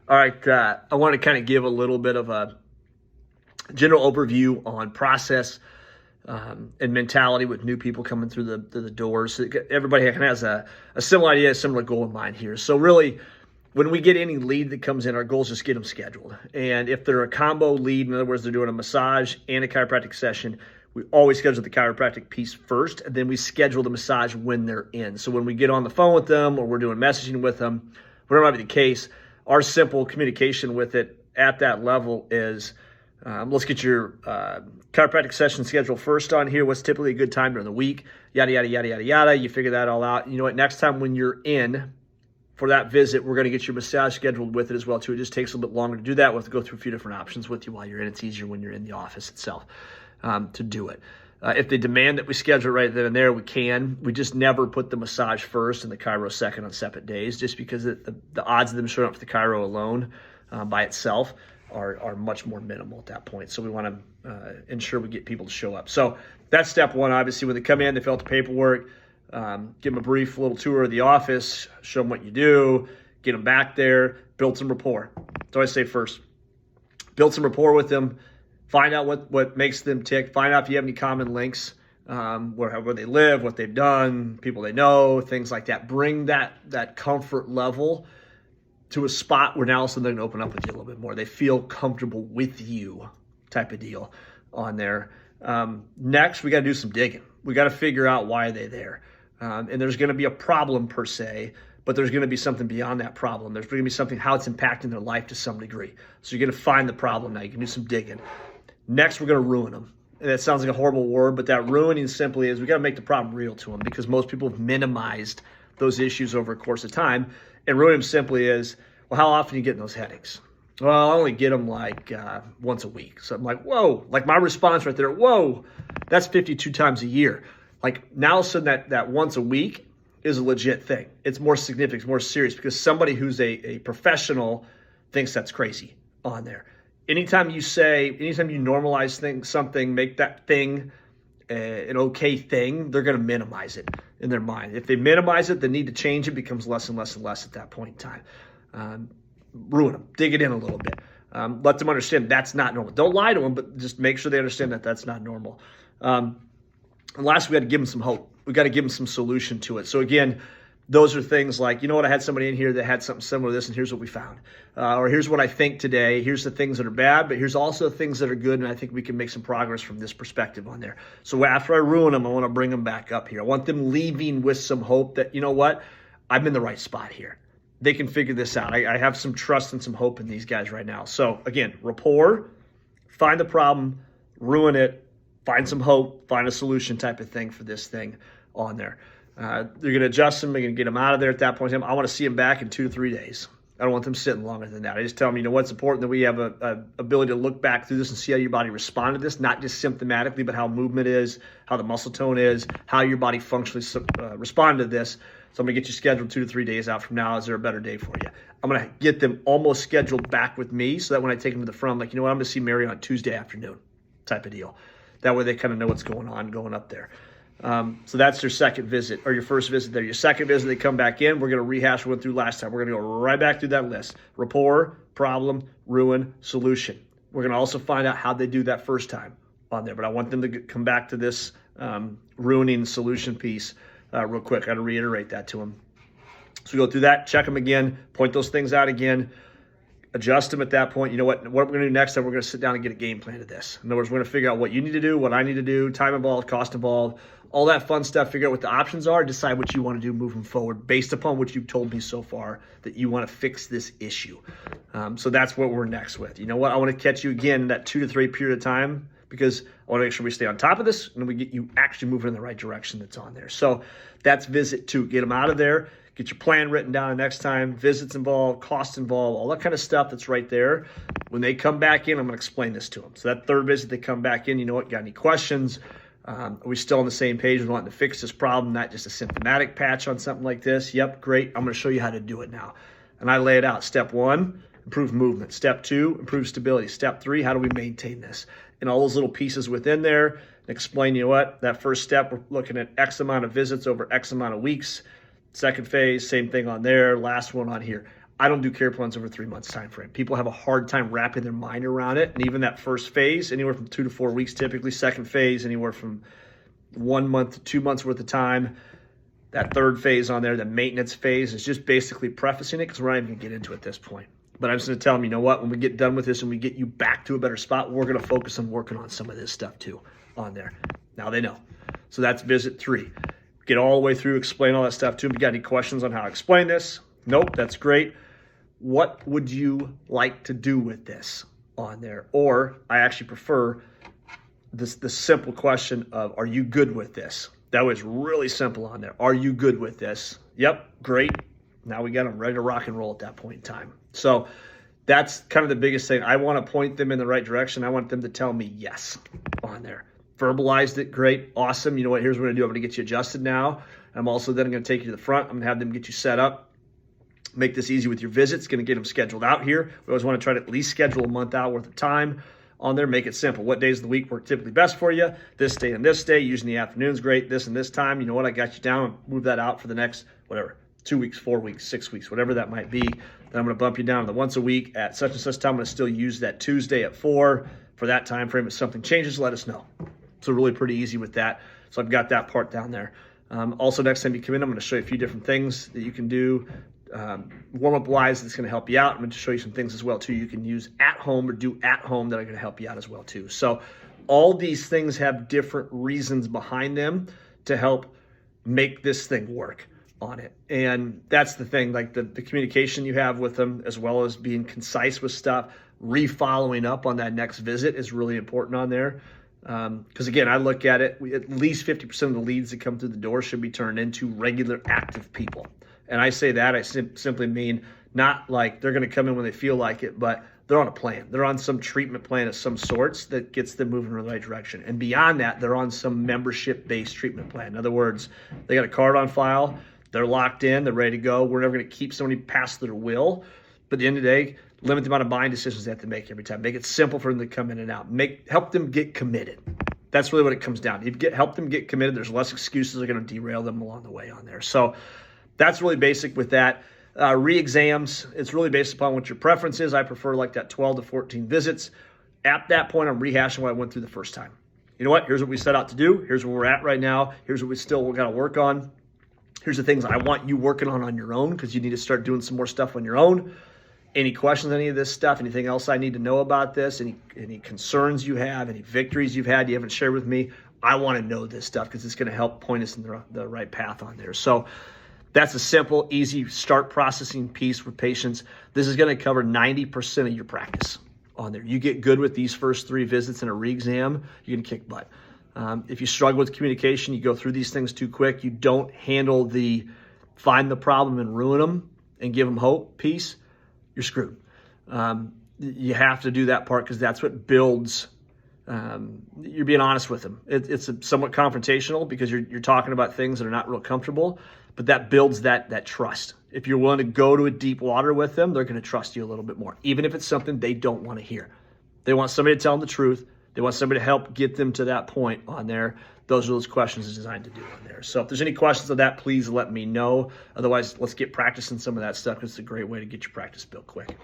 All right, I want to kind of give a little bit of a general overview on process and mentality with new people coming through the doors. Everybody kind of has a similar idea, a similar goal in mind here. So really, when we get any lead that comes in, our goal is just get them scheduled. And if they're a combo lead, in other words, they're doing a massage and a chiropractic session, we always schedule the chiropractic piece first, and then we schedule the massage when they're in. So when we get on the phone with them or we're doing messaging with them, whatever might be the case, our simple communication with it at that level is, let's get your chiropractic session schedule first on here. What's typically a good time during the week? Yada, yada, yada, yada, yada. You figure that all out. You know what? Next time when you're in for that visit, we're going to get your massage scheduled with it as well, too. It just takes a little bit longer to do that. We'll have to go through a few different options with you while you're in. It's easier when you're in the office itself to do it. If they demand that we schedule it right then and there, we can. We just never put the massage first and the chiro second on separate days, just because the odds of them showing up for the chiro alone by itself are much more minimal at that point. So we want to ensure we get people to show up. So that's step one. Obviously, when they come in, they fill out the paperwork, give them a brief little tour of the office, show them what you do, get them back there, build some rapport. That's what I say first. Build some rapport with them. Find out what makes them tick. Find out if you have any common links, where they live, what they've done, people they know, things like that. Bring that comfort level to a spot where now all of a sudden they're going to open up with you a little bit more. They feel comfortable with you type of deal on there. Next, we got to do some digging. We got to figure out why they're there. And there's going to be a problem per se, but there's going to be something beyond that problem. There's going to be something, how it's impacting their life to some degree. So you're going to find the problem now. You can do some digging. Next, we're going to ruin them. And that sounds like a horrible word, but that ruining simply is we got to make the problem real to them, because most people have minimized those issues over a course of time. And ruin them simply is, well, how often are you getting those headaches? Well, I only get them like once a week. So I'm like, whoa, like my response right there, whoa, that's 52 times a year. Like now all of a sudden that once a week is a legit thing. It's more significant, it's more serious, because somebody who's a professional thinks that's crazy on there. Anytime you normalize something, make that thing an okay thing, they're going to minimize it in their mind. If they minimize it, the need to change it becomes less and less and less at that point in time. Ruin them. Dig it in a little bit. Let them understand that's not normal. Don't lie to them, but just make sure they understand that that's not normal. And last, we got to give them some hope. We got to give them some solution to it. So again, those are things like, you know what, I had somebody in here that had something similar to this, and here's what we found. Or here's what I think today. Here's the things that are bad, but here's also things that are good, and I think we can make some progress from this perspective on there. So after I ruin them, I want to bring them back up here. I want them leaving with some hope that, you know what, I'm in the right spot here. They can figure this out. I have some trust and some hope in these guys right now. So again, rapport, find the problem, ruin it, find some hope, find a solution type of thing for this thing on there. They're going to adjust them. They're going to get them out of there at that point in time. I want to see them back in 2 to 3 days. I don't want them sitting longer than that. I just tell them, you know what's important, that we have a ability to look back through this and see how your body responded to this, not just symptomatically, but how movement is, how the muscle tone is, how your body functionally responded to this. So I'm going to get you scheduled 2 to 3 days out from now. Is there a better day for you? I'm going to get them almost scheduled back with me, so that when I take them to the front, I'm like, you know what, I'm going to see Mary on Tuesday afternoon type of deal. That way they kind of know what's going on going up there. So that's their second visit, or your first visit there. Your second visit, they come back in. We're going to rehash what we went through last time. We're going to go right back through that list. Rapport, problem, ruin, solution. We're going to also find out how they do that first time on there. But I want them to come back to this ruining solution piece real quick. I got to reiterate that to them. So we go through that, check them again, point those things out again, adjust them at that point. You know what we're going to do next time, we're going to sit down and get a game plan to this. In other words, we're going to figure out what you need to do, what I need to do, time involved, cost involved, all that fun stuff, figure out what the options are, decide what you want to do moving forward based upon what you've told me so far that you want to fix this issue. So that's what we're next with. You know what? I want to catch you again in that 2 to 3 period of time, because I want to make sure we stay on top of this and we get you actually moving in the right direction that's on there. So that's visit 2. Get them out of there. Get your plan written down next time. Visits involved, costs involved, all that kind of stuff that's right there. When they come back in, I'm going to explain this to them. So that third visit, they come back in. You know what? Got any questions? Are we still on the same page with wanting to fix this problem, not just a symptomatic patch on something like this? Yep, great. I'm going to show you how to do it now. And I lay it out. Step 1, improve movement. Step 2, improve stability. Step 3, how do we maintain this? And all those little pieces within there. Explain, you know what? That first step, we're looking at X amount of visits over X amount of weeks. Second phase, same thing on there. Last one on here. I don't do care plans over 3 months time frame. People have a hard time wrapping their mind around it. And even that first phase, anywhere from 2 to 4 weeks, typically. Second phase, anywhere from 1 month to 2 months worth of time. That third phase on there, the maintenance phase, is just basically prefacing it because we're not even going to get into it at this point. But I'm just going to tell them, you know what, when we get done with this and we get you back to a better spot, we're going to focus on working on some of this stuff too on there. Now they know. So that's visit 3. Get all the way through, explain all that stuff to them. You got any questions on how to explain this? Nope, that's great. What would you like to do with this on there? Or I actually prefer the simple question of, are you good with this? That was really simple on there. Are you good with this? Yep, great. Now we got them ready to rock and roll at that point in time. So that's kind of the biggest thing. I want to point them in the right direction. I want them to tell me yes on there. Verbalized it, great, awesome. You know what, here's what I'm going to do. I'm going to get you adjusted now. I'm also then going to take you to the front. I'm going to have them get you set up. Make this easy with your visits. Going to get them scheduled out here. We always want to try to at least schedule a month out worth of time on there. Make it simple. What days of the week work typically best for you? This day and this day. Using the afternoon's great. This and this time. You know what? I got you down. Move that out for the next, whatever, 2 weeks, 4 weeks, 6 weeks, whatever that might be. Then I'm going to bump you down to the once a week at such and such time. I'm going to still use that Tuesday at 4 for that time frame. If something changes, let us know. So really pretty easy with that. So I've got that part down there. Also, next time you come in, I'm going to show you a few different things that you can do. Warm-up wise, that's going to help you out. I'm going to show you some things as well too you can use at home or do at home that are going to help you out as well too. So all these things have different reasons behind them to help make this thing work on it. And that's the thing, like the communication you have with them, as well as being concise with stuff, re-following up on that next visit is really important on there. Because again, I look at it, at least 50% of the leads that come through the door should be turned into regular active people. And I say that, I simply mean not like they're going to come in when they feel like it, but they're on a plan. They're on some treatment plan of some sorts that gets them moving in the right direction. And beyond that, they're on some membership-based treatment plan. In other words, they got a card on file, they're locked in, they're ready to go. We're never going to keep somebody past their will. But at the end of the day, limit the amount of buying decisions they have to make every time. Make it simple for them to come in and out. Help them get committed. That's really what it comes down to. Help them get committed. There's less excuses that are going to derail them along the way on there. So that's really basic with that. Re-exams, it's really based upon what your preference is. I prefer like that 12 to 14 visits. At that point, I'm rehashing what I went through the first time. You know what? Here's what we set out to do. Here's where we're at right now. Here's what we got to work on. Here's the things I want you working on your own, because you need to start doing some more stuff on your own. Any questions, any of this stuff, anything else I need to know about this, any concerns you have, any victories you've had you haven't shared with me, I want to know this stuff because it's going to help point us in the right path on there. So that's a simple, easy start processing piece for patients. This is going to cover 90% of your practice on there. You get good with these first 3 visits and a re-exam, you're going to kick butt. If you struggle with communication, you go through these things too quick, you don't handle the find the problem and ruin them and give them hope piece, you're screwed. You have to do that part because that's what builds. You're being honest with them. It's somewhat confrontational because you're talking about things that are not real comfortable, but that builds that trust. If you're willing to go to a deep water with them, they're going to trust you a little bit more, even if it's something they don't want to hear. They want somebody to tell them the truth. They want somebody to help get them to that point on there. Those are those questions are designed to do on there. So if there's any questions on that, please let me know. Otherwise, let's get practicing some of that stuff because it's a great way to get your practice built quick.